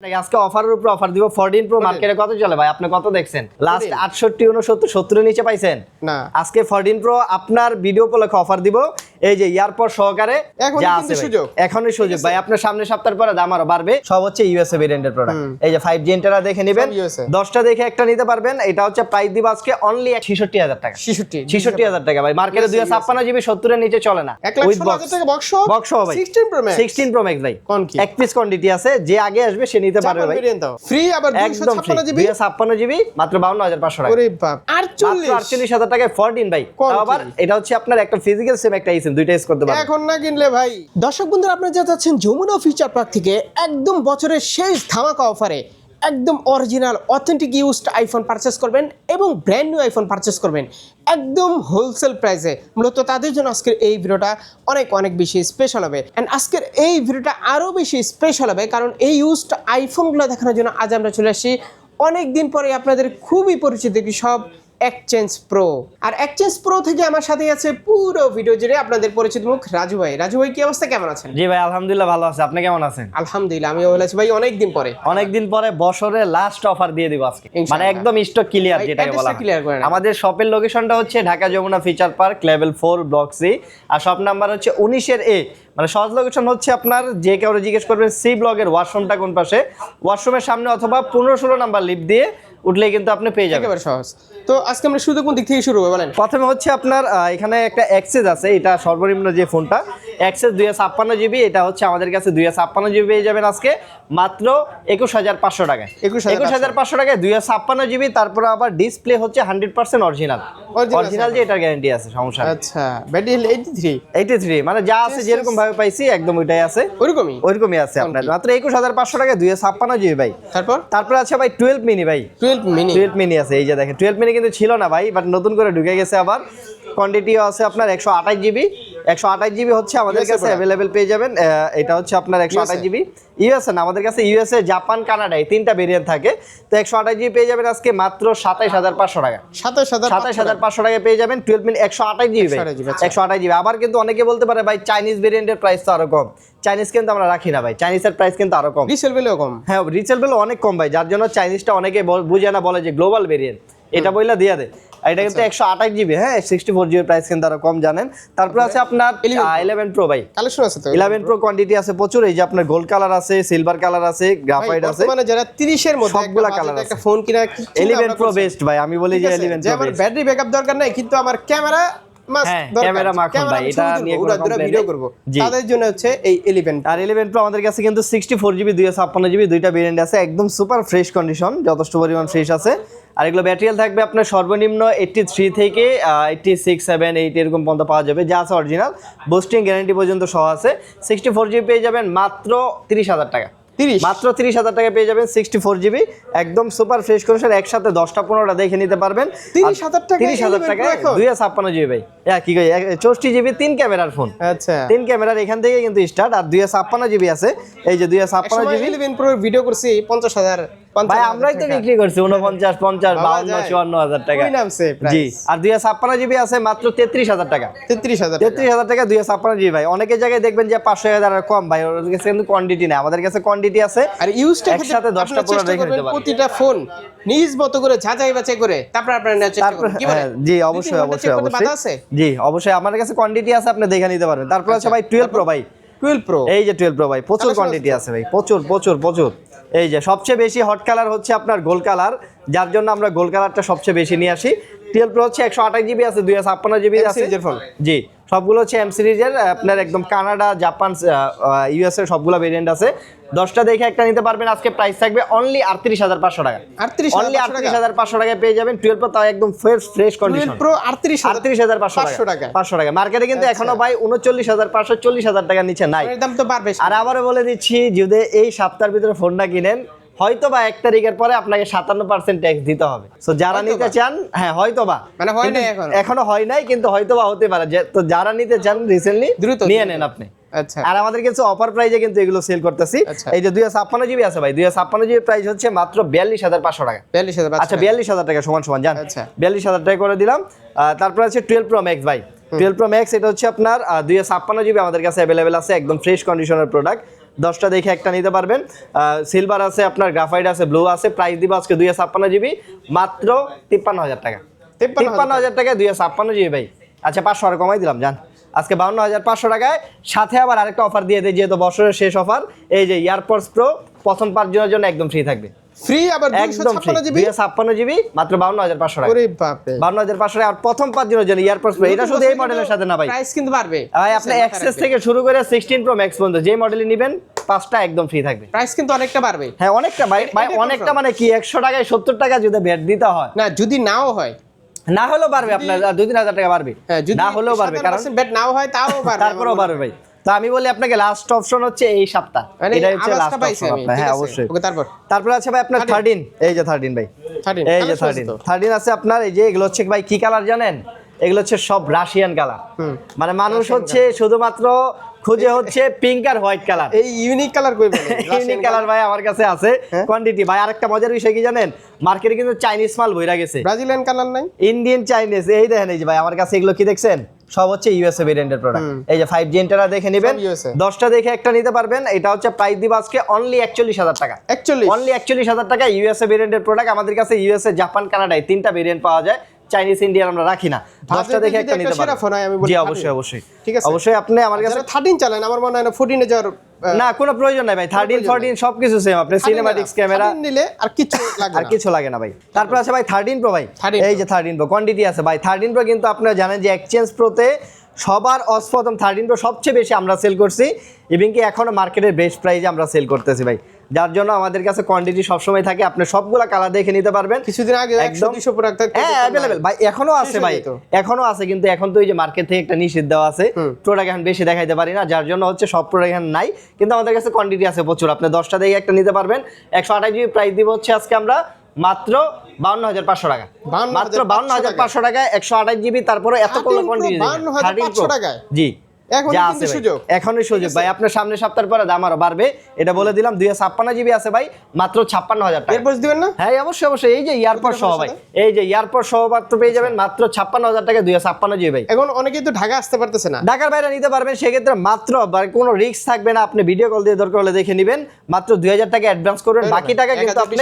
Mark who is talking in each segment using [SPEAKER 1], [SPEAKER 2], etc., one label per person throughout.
[SPEAKER 1] আজকে অফারের উপর অফার দিব 14 প্রো মার্কেটে কত চলে ভাই আপনি কত দেখছেন লাস্ট 68 69 70 এর নিচে পাইছেন
[SPEAKER 2] না
[SPEAKER 1] আজকে 14 প্রো আপনার ভিডিও উপলক্ষে অফার দিব এই যে ইয়ারপড সহকারে যা আছে সুযোগ এখনই সুযোগ ভাই আপনার সামনে সপ্তাহ পরে দাম আরো বাড়বে সব হচ্ছে ইউএসএ ভেরিয়েন্টের প্রোডাক্ট এই যে 5G এন্টেনা দেখে নেবেন 10টা দেখে একটা নিতে পারবেন এটা হচ্ছে প্রাইস দিব আজকে অনলি 66000 টাকা 66000 টাকা ভাই মার্কেটে 256 জিবি 70 এর নিচে চলে না
[SPEAKER 2] উইথ বক্স টাকা বক্স
[SPEAKER 1] ভাই
[SPEAKER 2] 16 প্রো ম্যাক্স
[SPEAKER 1] 16 প্রো ম্যাক্স ভাই এক পিস কোয়ান্টিটি আছে যে আগে আসবে সে নিতে পারবে ভাই
[SPEAKER 2] ফ্রি আবার 256 জিবি
[SPEAKER 1] 256 জিবি মাত্র 52500 টাকা
[SPEAKER 2] ওরে বাপ
[SPEAKER 1] 48000 টাকায় 14 ভাই আবার এটা হচ্ছে আপনার একটা ফিজিক্যাল সিম একটা ইসিম দুইটা ইউজ করতে পারবেন
[SPEAKER 2] এখন না কিনলে ভাই দর্শক বন্ধুরা আপনারা যা চাচ্ছেন যমুনা ফিচার পার্ক থেকে একদম বছরের শেষ ধামাকা অফারে একদম original authentic used iPhone purchase করবেন এবং ব্র্যান্ড নিউ আইফোন পারচেজ করবেন একদম হোলসেল প্রাইসে মূলত তাদের জন্য আজকের এই ভিডিওটা অনেক বেশি স্পেশাল হবে অ্যান্ড আজকের এই ভিডিওটা আরও বেশি স্পেশাল হবে কারণ এই ইউজড আইফোনগুলো দেখানোর জন্য আজ আমরা চলে আসছি অনেক দিন পরে আপনাদের খুবই পরিচিত কি সব এক্সচেঞ্জ প্রো আর এক্সচেঞ্জ প্রো থেকে আমার সাথে আছে পুরো ভিডিও জুড়ে আপনাদের পরিচিত মুখ রাজু ভাই কি অবস্থা কেমন আছেন
[SPEAKER 1] জি ভাই আলহামদুলিল্লাহ ভালো আছি আপনি কেমন আছেন
[SPEAKER 2] আলহামদুলিল্লাহ আমি ভালো আছি ভাই অনেক দিন পরে
[SPEAKER 1] বছরের লাস্ট অফার দিয়ে দিব আজকে মানে একদম স্টক ক্লিয়ার যেটাকে বলা হয় আমাদের শপের লোকেশনটা হচ্ছে Dhaka Jamuna future park level 4 block C আর শপ নাম্বার হচ্ছে 19 এর এ মানে সহজ লোকেশন হচ্ছে আপনার যে কেউ জিজ্ঞেস করবেন সি ব্লকের ওয়াশরুমটা কোন পাশে ওয়াশরুমের সামনে অথবা 15-16 নাম্বার লিফট দিয়ে উঠলে কিন্তু আপনি পেয়ে যাবেন
[SPEAKER 2] একেবারে সহজ তো আজকে আমরা শুধু কোন দিক থেকে শুরু হবে বলেন
[SPEAKER 1] প্রথমে হচ্ছে আপনার এখানে একটা অ্যাক্সেস আছে এটা সর্বনিম্ন যে ফোনটা অ্যাক্সেস 256 জিবি এটা হচ্ছে আমাদের কাছে 256 জিবি পেয়ে যাবেন আজকে মাত্র 21500 টাকায় 21500 টাকায় 256 জিবি তারপর আবার ডিসপ্লে হচ্ছে 100% অরিজিনাল যে এটার গ্যারান্টি আছে সমস্যা
[SPEAKER 2] আচ্ছা ব্যাটারি
[SPEAKER 1] 83 মানে যা আছে যেরকম ভাবে পাইছি একদম ওইটাই আছে ওইরকমই আছে আপনার মাত্র 21500 টাকায় 256 জিবি ভাই তারপর আছে ভাই 12 মিনি ভাই 12 মিনি আছে এই যে দেখেন 12 মিনি কিন্তু ছিল না ভাই বাট নতুন করে ঢুকে গেছে আবার কোয়ান্টিটিও আছে আপনার 128 জিবি হচ্ছে আমাদের কাছে अवेलेबल পেয়ে যাবেন এটা হচ্ছে আপনার 128 জিবি ইউএসএ না আমাদের কাছে ইউএসএ জাপান কানাডা এই তিনটা ভেরিয়েন্ট থাকে তো 128 জিবি পেয়ে যাবেন আজকে মাত্র 27500 টাকা 27500 টাকা পেয়ে যাবেন 12 মিনি 128 জিবি 128 জিবি আবার কিন্তু অনেকে বলতে পারে ভাই চাইনিজ ভেরিয়েন্টের প্রাইস তো আরো কম চাইনিজ কিন্তু আমরা রাখি না ভাই চাইনিজের প্রাইস কিন্তু আরো কম
[SPEAKER 2] রিসেল ভ্যালু কম
[SPEAKER 1] হ্যাঁ রিসেল ভ্যালু অনেক কম ভাই যার জন্য চাইনিজটা অনেকে বুঝে না বলে যে গ্লোবাল ভেরিয়েন্ট এটা বইলা দিয়া দে এটা কিন্তু 128 জিবি হ্যাঁ 64 জিবি প্রাইস কিন্তু আরো কম জানেন তারপর আছে আপনার 11 প্রো ভাই
[SPEAKER 2] কালেকশন আছে তো
[SPEAKER 1] 11 প্রো কোয়ান্টিটি আছে প্রচুর এই যে আপনার গোল্ড কালার আছে সিলভার কালার আছে গ্রাফাইট আছে
[SPEAKER 2] মানে যারা 30 এর মধ্যে
[SPEAKER 1] সবগুলা কালার আছে
[SPEAKER 2] একটা ফোন কিনা
[SPEAKER 1] 11 প্রো বেস্ট ভাই আমি বলি যে 11 প্রো
[SPEAKER 2] আমার ব্যাটারি ব্যাকআপ দরকার নাই কিন্তু আমার ক্যামেরা
[SPEAKER 1] ক্যামেরা মাখন ভাই এটা নিয়ে কোনো
[SPEAKER 2] ভিডিও করব তাদের জন্য হচ্ছে এই 11
[SPEAKER 1] আর 11 প্রো আমাদের কাছে কিন্তু 64 জিবি 256 জিবি দুইটা ভেরিয়েন্ট আছে একদম সুপার ফ্রেশ কন্ডিশন যথেষ্ট পরিমাণ ফ্রেশ আছে আর এগুলো ব্যাটারি থাকবে আপনার সর্বনিম্ন 83 থেকে 86 7 8 এরকম পর্যন্ত পাওয়া যাবে যা আছে অরিজিনাল বুস্টিং গ্যারান্টি পর্যন্ত সহ আছে 64 জিবি পেয়ে যাবেন মাত্র 30000 টাকা মাত্র 30000 টাকা পেয়ে যাবেন 64 জিবি একদম সুপার ফ্রেশ কন্ডিশন একসাথে 10টা 15টা দেখে নিতে পারবেন 30000 টাকা 256 জিবি ভাই কি কই 64 জিবি 3 ক্যামেরার ফোন
[SPEAKER 2] আচ্ছা
[SPEAKER 1] 3 ক্যামেরার এখান থেকে কিন্তু স্টার্ট আর 256 জিবি আছে এই যে 256 জিবি
[SPEAKER 2] 11 প্রো ভিডিও করছি 50000
[SPEAKER 1] ভাই আমরাই তো বিক্রি করছি 49 50 52 54000 টাকা
[SPEAKER 2] ওই নামছে প্রাইস
[SPEAKER 1] জি আর 256 জিবি আছে মাত্র 33000 টাকা 33000 টাকা 256 জিবি ভাই অনেকে জায়গায় দেখবেন যে 500000 আর কম ভাই ওর কাছে কিন্তু কোয়ান্টিটি না আমাদের কাছে কোয়ান্টিটি আছে
[SPEAKER 2] আর ইউজড
[SPEAKER 1] একসাথে 10টা পুরো রেখে দিতে পারবেন
[SPEAKER 2] প্রতিটা ফোন নিজ মতো করে যাচাই বাছাই করে তারপর আপনারা চেক করুন কি বলেন
[SPEAKER 1] জি অবশ্যই জি অবশ্যই আমাদের কাছে কোয়ান্টিটি আছে আপনি দেখে নিতে পারবেন তারপর আছে ভাই 12 প্রো ভাই
[SPEAKER 2] 12 প্রো
[SPEAKER 1] এই যে 12 প্রো ভাই প্রচুর কোয়ান্টিটি আছে ভাই প্রচুর এই যে সবচেয়ে বেশি হট কালার হচ্ছে আপনার গোল্ড কালার যার জন্য আমরা গোল্ড কালারটা সবচেয়ে বেশি নিয়ে আসি 12 প্রো হচ্ছে 128 জিবি আছে 256 জিবি আছে জি সবগুলো হচ্ছে এম সিরিজের আপনার একদম কানাডা জাপান ইউএস এর সবগুলো ভেরিয়েন্ট আছে 10টা দেখে একটা নিতে পারবেন আজকে প্রাইস থাকবে অনলি 38500 টাকা অনলি 38500 টাকায় পেয়ে যাবেন 12 প্রো তাও একদম ফ্রেশ কন্ডিশন
[SPEAKER 2] 12 প্রো 38500
[SPEAKER 1] টাকা 500 টাকা মার্কেটে কিন্তু এখনো ভাই 39500 40000 টাকার নিচে নাই
[SPEAKER 2] এর দাম তো বাড়বে
[SPEAKER 1] আর আবারো বলে দিচ্ছি যদি এই সপ্তাহের ভিতরে ফোনটা কিনেন হয়তো বা 1 তারিখের পরে আপনাকে 57% ট্যাক্স দিতে হবে সো যারা নিতে চান হ্যাঁ হয়তো বা
[SPEAKER 2] মানে হয় না
[SPEAKER 1] এখনো হয় নাই কিন্তু হয়তো বা হতে পারে তো যারা নিতে চান রিসেন্টলি
[SPEAKER 2] দ্রুত
[SPEAKER 1] নিয়ে নেন আপনি
[SPEAKER 2] আচ্ছা
[SPEAKER 1] আর আমাদের কাছে অফার প্রাইসে কিন্তু এগুলো সেল করতেছি এই যে 256 জিবি আছে ভাই 256 জিবি প্রাইস হচ্ছে মাত্র 42500 টাকা
[SPEAKER 2] 42000
[SPEAKER 1] আচ্ছা 42000 টাকা সমান জান
[SPEAKER 2] আচ্ছা
[SPEAKER 1] 42000 টাকা করে দিলাম তারপর আছে 12 প্রো ম্যাক্স ভাই 12 প্রো ম্যাক্স এটা হচ্ছে আপনার 256 জিবি আমাদের কাছে अवेलेबल আছে একদম ফ্রেশ কন্ডিশনের প্রোডাক্ট 10টা দেখে একটা নিতে পারবেন। সিলভার আছে, আপনার গ্রাফাইট আছে, ব্লু আছে। প্রাইস দিব আজকে 256 জিবি মাত্র 53,000 টাকা। 53,000 টাকায় 256 জিবি ভাই। আচ্ছা 500 আর কমাই দিলাম জান, আজকে 52,500 টাকায়। সাথে আবার আরেকটা অফার দিয়ে দেয়, যেহেতু বছরের শেষ অফার, এই যে এয়ারপডস প্রো প্রথম 5 জনের জন্য একদম ফ্রি থাকবে।
[SPEAKER 2] ফ্রি আবার
[SPEAKER 1] একদম 256 জিবি মাত্র 52,500 টাকা।
[SPEAKER 2] ওরে বাপ রে,
[SPEAKER 1] 52,500 টাকা। আর প্রথম 5 জনের জন্য এয়ারপডস প্রো, এটা শুধু এই মডেলের সাথে না ভাই,
[SPEAKER 2] প্রাইস কিন্তু বাড়বে
[SPEAKER 1] ভাই আপনি এক্সেস থেকে শুরু করে 16 প্রো ম্যাক্স পর্যন্ত যে মডেলই নেবেন 5টা একদম ফ্রি থাকবে।
[SPEAKER 2] প্রাইস কিন্তু অনেকটা বাড়বে।
[SPEAKER 1] হ্যাঁ অনেকটা ভাই, অনেকটা মানে কি 100 টাকায় 70 টাকা যদি ভ্যাট দিতে হয়,
[SPEAKER 2] না যদি নাও হয়,
[SPEAKER 1] না হলেও পারবে আপনার 2-3 টাকা পারবে, না হলেও পারবে, কারণ
[SPEAKER 2] ব্যাট নাও হয় তাও পারবে,
[SPEAKER 1] তারপরেও পারবে ভাই। তো আমি বলি আপনাকে লাস্ট অপশন হচ্ছে এই সপ্তাহ, এটা হচ্ছে লাস্ট অপশন আপনার। হ্যাঁ অবশ্যই।
[SPEAKER 2] ওকে
[SPEAKER 1] তারপর আছে ভাই আপনার 13, এই যে 13 ভাই, এই যে 13 আছে আপনার। এই যে এগুলো হচ্ছে ভাই কি কালার জানেন, এগুলো হচ্ছে সব রাশিয়ান কালার। মানে মানুষ হচ্ছে শুধুমাত্র খুঁজে হচ্ছে পিঙ্ক আর হোয়াইট কালার,
[SPEAKER 2] এই ইউনিক কালার কই বলে
[SPEAKER 1] ইউনিক কালার ভাই আমার কাছে আছে কোয়ান্টিটি ভাই। আরেকটা মজার বিষয় কি জানেন, মার্কেটে কিন্তু চাইনিজ মাল বইরা গেছে,
[SPEAKER 2] ব্রাজিলিয়ান কালার নাই,
[SPEAKER 1] ইন্ডিয়ান চাইনিজ। এই দেখেন এই যে ভাই আমার কাছে এগুলো কি দেখছেন, সব হচ্ছে ইউএসএ ভেরিয়েন্টের প্রোডাক্ট। এই যে 5G এন্টেনা দেখে নেবেন, 10টা দেখে একটা নিতে পারবেন। এটা হচ্ছে প্রাইস দিব আজকে অনলি 41,000 টাকা। অনলি 41,000 টাকা ইউএসএ ভেরিয়েন্টের প্রোডাক্ট। আমাদের কাছে ইউএসএ, জাপান, কানাডায় 3টা ভেরিয়েন্ট পাওয়া যায়, চাইনিজ ইন্ডিয়ান আমরা রাখি না। 10টা দেখে একটা নিতে পারবেন। জি অবশ্যই অবশ্যই, ঠিক আছে অবশ্যই। আপনি আমার কাছে
[SPEAKER 2] 13 চালান, আমার মনে হয় না 14 এ যাওয়ার
[SPEAKER 1] না কোনো প্রয়োজন নাই ভাই। 13, 14 সবকিছু সেম। আপনি সিনেম্যাটিক্স ক্যামেরা
[SPEAKER 2] নিলে আর কিছু লাগে না,
[SPEAKER 1] আর কিছু লাগে না ভাই। তারপর আছে ভাই 13 প্রো ভাই, এই যে 13 প্রো কোয়ান্টিটি আছে ভাই। 13 প্রো কিন্তু আপনারা জানেন যে এক্সচেঞ্জ প্রোতে সবার প্রথম 13 প্রো সবচেয়ে বেশি আমরা সেল করছি, এবং কি এখনো মার্কেটের বেস্ট প্রাইসে আমরা সেল করতেছি ভাই, যার জন্য আমাদের কাছে কোয়ান্টিটি সবসময় থাকে। আপনি সবগুলা কালার দেখে নিতে পারবেন।
[SPEAKER 2] কিছুদিন আগে 100-200 প্রোডাক্ট থাকতো,
[SPEAKER 1] হ্যাঁ अवेलेबल ভাই, এখনো আছে ভাই, এখনো আছে। কিন্তু এখন তো এই যে মার্কেট থেকে একটা নিষেধ দেওয়া আছে, প্রোডাক্ট এখন বেশি দেখাইতে পারি না, যার জন্য হচ্ছে সব প্রোডাক্ট এখন নাই। কিন্তু আমাদের কাছে কোয়ান্টিটি আছে প্রচুর। আপনি 10টা দেখে একটা নিতে পারবেন। 128 জিবি প্রাইস দিব হচ্ছে আজকে আমরা মাত্র 52,500 টাকা। মাত্র 52,500 টাকায় 128 জিবি, তারপরে এতগুলো কোয়ান্টিটি
[SPEAKER 2] 52,500 টাকায়।
[SPEAKER 1] জি এখনই সুযোগ ভাই। আপনার সামনে সপ্তাহের পরে দাম আরো বাড়বে, এটা বলে দিলাম। 256 জিবি আছে ভাই মাত্র 56,000 টাকা।
[SPEAKER 2] এরপর দিবেন না?
[SPEAKER 1] হ্যাঁ অবশ্যই অবশ্যই। এই যে এয়ারপড সহ ভাই, এই যে এয়ারপড সহ মাত্র পেয়ে যাবেন মাত্র 56,000 টাকা 256 জিবি ভাই।
[SPEAKER 2] এখন অনেকেই তো ঢাকা আসতে পারতেছে না,
[SPEAKER 1] ঢাকার বাইরে নিতে পারবেন, সেক্ষেত্রে মাত্র কোনো রিস্ক থাকবে না। আপনি ভিডিও কল দিয়ে দরকার হলে দেখে নেবেন, মাত্র 2,000 টাকা অ্যাডভান্স করবেন, বাকি টাকা কিন্তু আপনি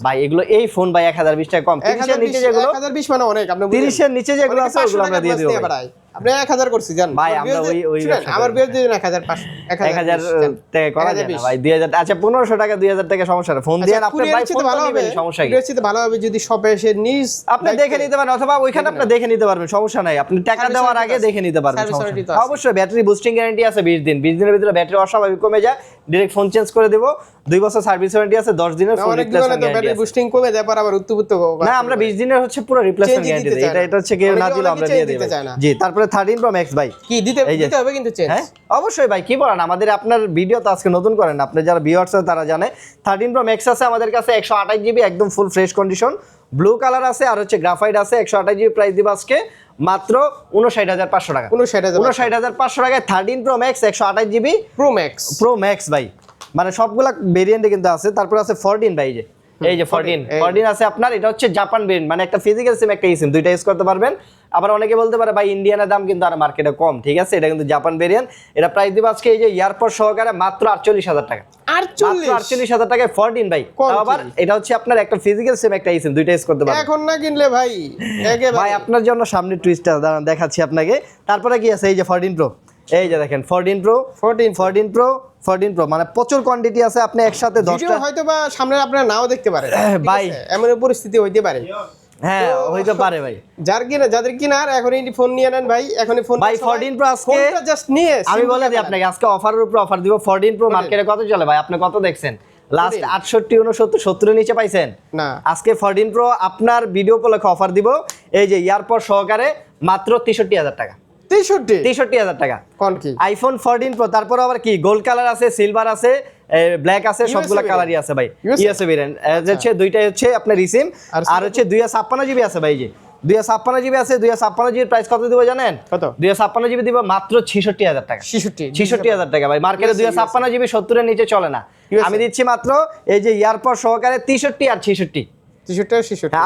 [SPEAKER 1] ভাই এগুলো এই ফোন ভাই 1,020 টাকা কম। 30 এর নিচে যেগুলো
[SPEAKER 2] 1,020 মানে অনেক, আপনি
[SPEAKER 1] 30 এর নিচে যেগুলো আছে ওগুলো আমরা দিয়ে দেব ভাই।
[SPEAKER 2] আপনি 1000 করছি জান
[SPEAKER 1] ভাই, আমরা ওই
[SPEAKER 2] আমার বিয়ে দিন 1500
[SPEAKER 1] 1000 টাকা করা যায় না ভাই। 2000 আচ্ছা 1500 টাকা 2000 টাকা সমস্যা না, ফোন দিয়ে আপনি ভাই ফোন ভালো হবে, সমস্যা কি?
[SPEAKER 2] এর ভালো হবে যদি শপে এসে নিজ
[SPEAKER 1] আপনি দেখে নিতে পারেন, অথবা ওইখানে আপনি দেখে নিতে পারবেন, সমস্যা নাই। আপনি টাকা দেওয়ার আগে দেখে নিতে পারবেন, সমস্যা নাই। অবশ্যই ব্যাটারি বুস্টিং গ্যারান্টি আছে 20 দিন। 20 দিনের ভিতরে ব্যাটারি অস্বাভাবিক কমে যায়, ডাইরেক্ট ফোন চেঞ্জ করে দেব। 2 বছর সার্ভিস ওয়ারেন্টি আছে, 10 দিনের ফুল রিপ্লেসমেন্ট গ্যারান্টি আছে। ব্যাটারি
[SPEAKER 2] বুস্টিং কমে যায় পর আবার উত্তরপুত্ত
[SPEAKER 1] না, আমরা 20 দিনের হচ্ছে পুরো রিপ্লেসমেন্ট গ্যারান্টি দেই। এটা হচ্ছে কেউ না দিলে আমরা দিয়ে দেব। জি তারপরে 13 প্রো ম্যাক্স ভাই
[SPEAKER 2] কি দিতে হবে কিন্তু চেঞ্জ।
[SPEAKER 1] হ্যাঁ অবশ্যই ভাই, কি বলেন, আমাদের আপনার ভিডিও তো আজকে নতুন করেন, আপনি যারা ভিউয়ার্স আছে তারা জানে। 13 প্রো ম্যাক্স আছে আমাদের কাছে 128 জিবি একদম full fresh condition, blue colour আছে, আর হচ্ছে গ্রাফাইট আছে। 128 জিবি প্রাইস দিব আজকে মাত্র 59,500 টাকা। 59,500 টাকায় 13 pro max 128 GB pro max ভাই। মানে সবগুলা ভেরিয়েন্টে কিন্তু আছে। তারপর আছে 14 ভাই, এই যে 14 আছে আপনার। এটা হচ্ছে জাপান ভেরিয়েন্ট, মানে একটা ফিজিক্যাল সিম একটা সিম, দুইটা ইউজ করতে পারবেন। আবার অনেকে বলতে পারে ভাই ইন্ডিয়ানের দাম কিন্তু আর মার্কেটে কম, ঠিক আছে, এটা কিন্তু জাপান ভেরিয়েন্ট। এটা প্রাইস দিব আজকে এই যে এয়ারপড সহকারে মাত্র 48,000 টাকা। 48,000 টাকায় 14 ভাই। আবার এটা হচ্ছে আপনার একটা ফিজিক্যাল সিম একটা সিম, দুইটা ইউজ করতে পারবেন।
[SPEAKER 2] এখন না কিনলে ভাই
[SPEAKER 1] ভাই আপনার জন্য সামনে টুইস্টটা দেখাচ্ছি আপনাকে। তারপরে কি আছে এই যে 14 প্রো, এই যে দেখেন 14 প্রো মানে প্রচুর কোয়ান্টিটি আছে। আপনি একসাথে 10টা
[SPEAKER 2] হয়তো বা সামনে আপনারা নাও দেখতে পারেন
[SPEAKER 1] ভাই,
[SPEAKER 2] এমন পরিস্থিতি হইতে পারে।
[SPEAKER 1] হ্যাঁ হইতে পারে ভাই।
[SPEAKER 2] যাদের কিনার এখনই ফোন নিয়ে নেন ভাই, এখনই ফোন
[SPEAKER 1] ভাই। 14 প্রো আজকে
[SPEAKER 2] জাস্ট নিয়ে
[SPEAKER 1] আমি বলে দিই আপনাকে, আজকে অফারের উপর অফার দিব। 14 প্রো মার্কেটে কত চলে ভাই, আপনি কত দেখছেন? লাস্ট 68, 69, 70 এর নিচে পাইছেন
[SPEAKER 2] না।
[SPEAKER 1] আজকে 14 প্রো আপনার ভিডিও উপলক্ষে অফার দিব এই যে এয়ারপড সহকারে মাত্র 63,000 টাকা। 63,000 টাকা কোন কি আইফোন 14 প্রো। তারপর আবার কি গোল্ড কালার আছে, সিলভার আছে, ব্ল্যাক আছে, সবগুলা কালারই আছে ভাই। ইউএসএ ভেরিয়েন্ট হচ্ছে দুইটাই হচ্ছে আপনার রিসিম, আর হচ্ছে 256 জিবি আছে ভাই। যে 256 জিবি আছে, 256 জিবির প্রাইস কত দিব জানেন? কত? 256 জিবি দিব মাত্র 66,000 টাকা। 66,000 টাকা ভাই। মার্কেটে 256 জিবি 70 এর নিচে চলে না। আমি দিচ্ছি মাত্র এই যে এয়ারপড সহকারে 63 আর 66।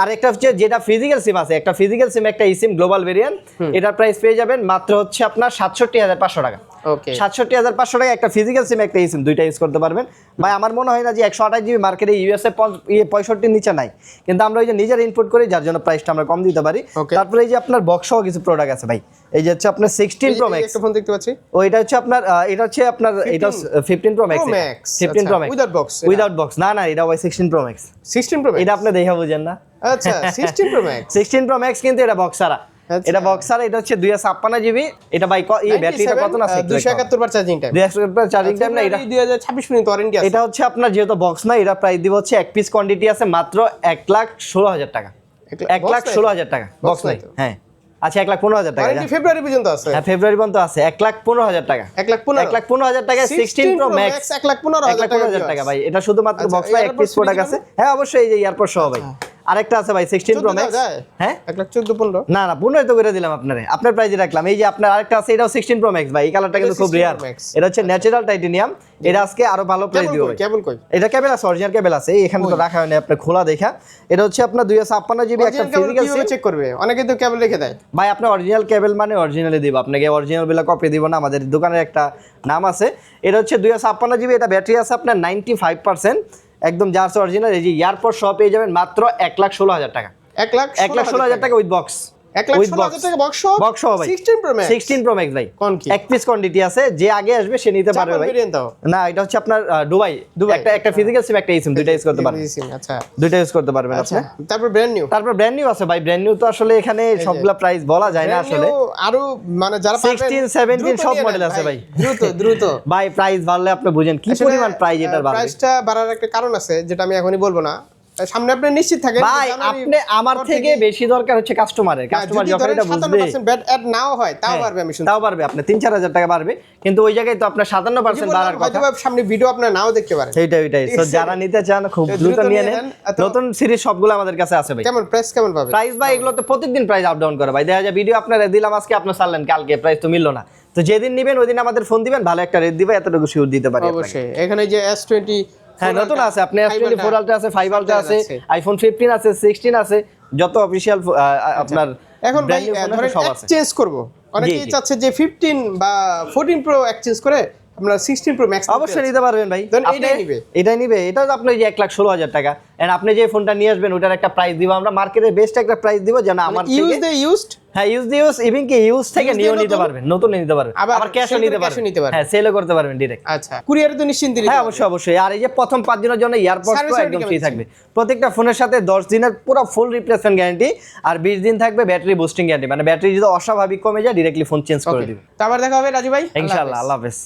[SPEAKER 1] আর একটা হচ্ছে যেটা ফিজিক্যাল সিম আছে, একটা ফিজিক্যাল সিম একটা ইসিম গ্লোবাল ভেরিয়েন্ট, এটার প্রাইস পেয়ে যাবেন মাত্র হচ্ছে আপনার 67,500 টাকা।
[SPEAKER 2] ওকে
[SPEAKER 1] ৬৭,৫০০ টাকা একটা ফিজিক্যাল সিম একটা সিম দুইটা ইউজ করতে পারবেন ভাই। আমার মনে হয় না যে 128 জিবি মার্কেটে ইউএসএ 65 নিচে নাই, কিন্তু আমরা ওই যে নিজের ইনপুট করি যার জন্য প্রাইসটা আমরা কম দিতে পারি। তারপরে এই যে আপনার বক্স সহ কিছু প্রোডাক্ট আছে ভাই, এই যে হচ্ছে আপনার 16 প্রো ম্যাক্স
[SPEAKER 2] একটা ফোন দেখতে পাচ্ছি,
[SPEAKER 1] ওইটা হচ্ছে আপনার এটা হচ্ছে আপনার এটা 15 pro max 15 pro max
[SPEAKER 2] without box,
[SPEAKER 1] without box না এটা ওই 16 প্রো ম্যাক্স
[SPEAKER 2] 16 প্রো ম্যাক্স
[SPEAKER 1] এটা আপনি দেখা বুঝেন না।
[SPEAKER 2] আচ্ছা 16 প্রো ম্যাক্স
[SPEAKER 1] 16 প্রো ম্যাক্স কিন্তু এটা বক্স ছাড়া, এটা বক্স ছাড়া। এটা হচ্ছে 256 জিবি। এটা ভাই এই ব্যাটারিটা কত না
[SPEAKER 2] 271 বার চার্জিং টাইম,
[SPEAKER 1] 271 বার চার্জিং টাইম না। এটা
[SPEAKER 2] 2026 পর্যন্ত ওয়ারেন্টি আছে।
[SPEAKER 1] এটা হচ্ছে আপনার যেহেতু বক্স না, এটা প্রাইস দিব হচ্ছে এক পিস কোয়ান্টিটি আছে মাত্র 1,16,000 টাকা, 1,16,000 টাকা বক্স নাই। হ্যাঁ আচ্ছা 1,15,000 টাকা
[SPEAKER 2] ওয়ারেন্টি ফেব্রুয়ারি পর্যন্ত আছে।
[SPEAKER 1] হ্যাঁ ফেব্রুয়ারি পর্যন্ত আছে। 1,15,000 টাকা,
[SPEAKER 2] 1,15,000
[SPEAKER 1] টাকা 16 প্রো ম্যাক্স
[SPEAKER 2] 1,15,000
[SPEAKER 1] টাকা ভাই। এটা শুধুমাত্র বক্স না, এক পিস প্রোডাক্ট আছে। হ্যাঁ অবশ্যই এই যে এয়ারপড সহ ভাই। আরেকটা আছে ভাই 16 প্রো ম্যাক্স। হ্যাঁ
[SPEAKER 2] 1,14,15
[SPEAKER 1] না 15 তো করে দিলাম আপনারে, আপনার প্রাইসে রাখলাম। এই যে আপনার আরেকটা আছে, এটাও 16 প্রো ম্যাক্স ভাই। এই কালারটা কিন্তু খুব রিয়ার, এটা হচ্ছে ন্যাচারাল টাইটেনিয়াম। এটা আজকে আরো ভালো প্রাইস দিব ভাই।
[SPEAKER 2] কেবল কই?
[SPEAKER 1] এটা কেবল আছে, অরিজিনাল কেবল আছে, এখানে তো রাখা হয়নি, আপনি খোলা দেখা। এটা হচ্ছে আপনার 256 জিবি একটা ফিজিক্যাল সিম।
[SPEAKER 2] চেক করবে, অনেকে তো কেবল রেখে দেয়
[SPEAKER 1] ভাই। আপনি অরিজিনাল কেবল মানে অরিজিনালি দিব, আপনাকে অরিজিনাল বিলা কপি দিব না, আমাদের দোকানের একটা নাম আছে। এটা হচ্ছে 256 জিবি, এটা ব্যাটারি আছে আপনার 95%, একদম জার্স অরিজিনাল। এই যে এয়ারপড সহ পেয়ে যাবেন মাত্র 1,16,000 টাকা, 1,16,000 টাকা উইথ বক্স।
[SPEAKER 2] 1,16,000 টাকা বক্স সহ
[SPEAKER 1] ভাই
[SPEAKER 2] 16 প্রো ম্যাক্স
[SPEAKER 1] 16 প্রো ম্যাক্স ভাই।
[SPEAKER 2] কোন কি
[SPEAKER 1] এক পিস কোয়ান্টিটি আছে, যে আগে আসবে সে নিতে পারবে ভাই। না এটা হচ্ছে আপনার দুবাই একটা ফিজিক্যাল সিম একটা সিম দুইটা ইউজ করতে পারবেন।
[SPEAKER 2] আচ্ছা
[SPEAKER 1] দুইটা ইউজ করতে পারবেন আপনি।
[SPEAKER 2] তারপর ব্র্যান্ড নিউ
[SPEAKER 1] আছে ভাই। ব্র্যান্ড নিউ তো আসলে এখানে সবগুলা প্রাইস বলা যায় না আসলে।
[SPEAKER 2] আরো মানে যারা
[SPEAKER 1] 16 17 সব মডেল আছে ভাই।
[SPEAKER 2] দ্রুত
[SPEAKER 1] ভাই প্রাইস বাড়লে আপনি বুঝেন কি পরিমাণ প্রাইস এটার বাড়বে।
[SPEAKER 2] প্রাইসটা বাড়ার একটা কারণ আছে যেটা আমি এখনই বলবো না, সামনে আপনি নিশ্চিত থাকেন
[SPEAKER 1] ভাই। আপনি আমার থেকে বেশি দরকার হচ্ছে কাস্টমারের, কাস্টমার যখন এটা বুঝবে
[SPEAKER 2] 57% ব্যাড অ্যাড নাও হয় তাও পারবে, আমি শুনছি
[SPEAKER 1] তাও পারবে। আপনি 3-4 হাজার টাকা বাড়বে, কিন্তু ওই জায়গায় তো আপনার 57% বাড়ার কথা।
[SPEAKER 2] হয়তো সামনে ভিডিও আপনারা নাও দেখতে পারেন।
[SPEAKER 1] এইটাই তো যারা নিতে চান খুব দ্রুত নিয়ে নেন। নতুন সিরিজ সবগুলো আমাদের কাছে আছে ভাই।
[SPEAKER 2] কেমন প্রাইস কেমন পাবে?
[SPEAKER 1] প্রাইস ভাই এগুলো তো প্রত্যেকদিন প্রাইস আপ ডাউন করে ভাই। দেখা যায় ভিডিও আপনারা দিলাম আজকে, আপনি ছাড়লেন কালকে, প্রাইস তো মিললো না। তো যেদিন নেবেন ওই দিন আমাদের ফোন দিবেন, ভালো একটা রেট দিবে, এতটুকু শিওর দিতে পারি
[SPEAKER 2] অবশ্যই। এখানে যে S20
[SPEAKER 1] হ্যাঁ নতুন আছে, আপনি S24 আলট্রা আছে, 5 আলট্রা আছে, আইফোন 15 আছে, 16 আছে, যত অফিশিয়াল আপনার
[SPEAKER 2] এখন ভাই ধরেন এক্সচেঞ্জ করব, অনেকেই চাচ্ছে যে 15 বা 14 প্রো এক্সচেঞ্জ করে আপনারা 16 প্রো ম্যাক্স
[SPEAKER 1] অবশ্যই নিতে পারবেন ভাই।
[SPEAKER 2] এটাই নিবে
[SPEAKER 1] এটা তো আপনার যে 1,16,000 টাকা। এন্ড আপনি যে ফোনটা নিয়ে আসবেন ওটার একটা প্রাইস দিব আমরা, মার্কেটে বেস্ট একটা প্রাইস দিব, যেন আমার থেকে
[SPEAKER 2] ইউজড
[SPEAKER 1] হ্যাঁ ইউজ ইভেন কি ইউজ থেকে নিয়েও নিতে পারবেন, নতুন নিতে পারবেন, আবার ক্যাশও নিতে পারবেন। হ্যাঁ সেলও করতে পারবেন ডাইরেক্ট।
[SPEAKER 2] আচ্ছা কুরিয়ারে তো নিশ্চিন্তে নিতে
[SPEAKER 1] হ্যাঁ অবশ্যই। আর এই যে প্রথম 5 দিনের জন্য এয়ারপডস তো একদম ফ্রি থাকবে। প্রত্যেকটা ফোনের সাথে 10 দিনের পুরো ফুল রিপ্লেসমেন্ট গ্যারান্টি, আর 20 দিন থাকবে ব্যাটারি বুস্টিং গ্যারান্টি। মানে ব্যাটারি যদি অস্বাভাবিক কমে যায় ডাইরেক্টলি ফোন চেঞ্জ করে দিবে।
[SPEAKER 2] তো আবার দেখা হবে রাজু ভাই,
[SPEAKER 1] ইনশাআল্লাহ। আল্লাহ হাফেজ।